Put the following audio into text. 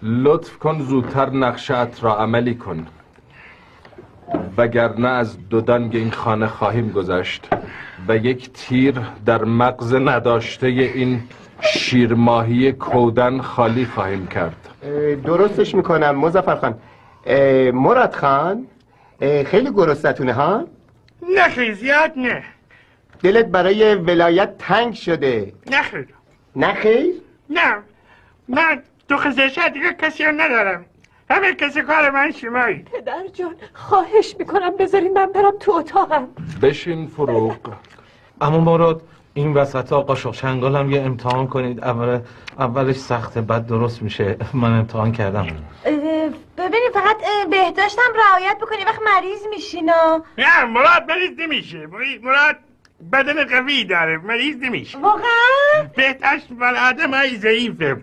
لطف کن زودتر نقشه‌ات را عملی کن، وگرنه از دودانگ این خانه خواهیم گذشت و یک تیر در مغز نداشته این شیرماهی کودن خالی خواهیم کرد. درستش میکنم مظفر خان. مراد خان خیلی گرسنتونه ها؟ نه خیلی زیاد نه. دلت برای ولایت تنگ شده؟ نه خیلی. نه خیر؟ نه من تو خزشت دیگه کسی رو ندارم، همه کسی کار من شمایی. پدر جان خواهش میکنم بذارین من برم تو اتاقم. بشین فروغ. اما مراد این وسط آقا شوشنگال هم یه امتحان کنید. اولش سخته بعد درست میشه. من امتحان کردم. ببینید فقط بهداشتم رعایت بکنی وقت مریض میشینا. نه مراد مریض نمیشه. مراد بدن قوی داره، مریض نمیشه واقعا؟ بهداشت بر آدم های ضعیفه.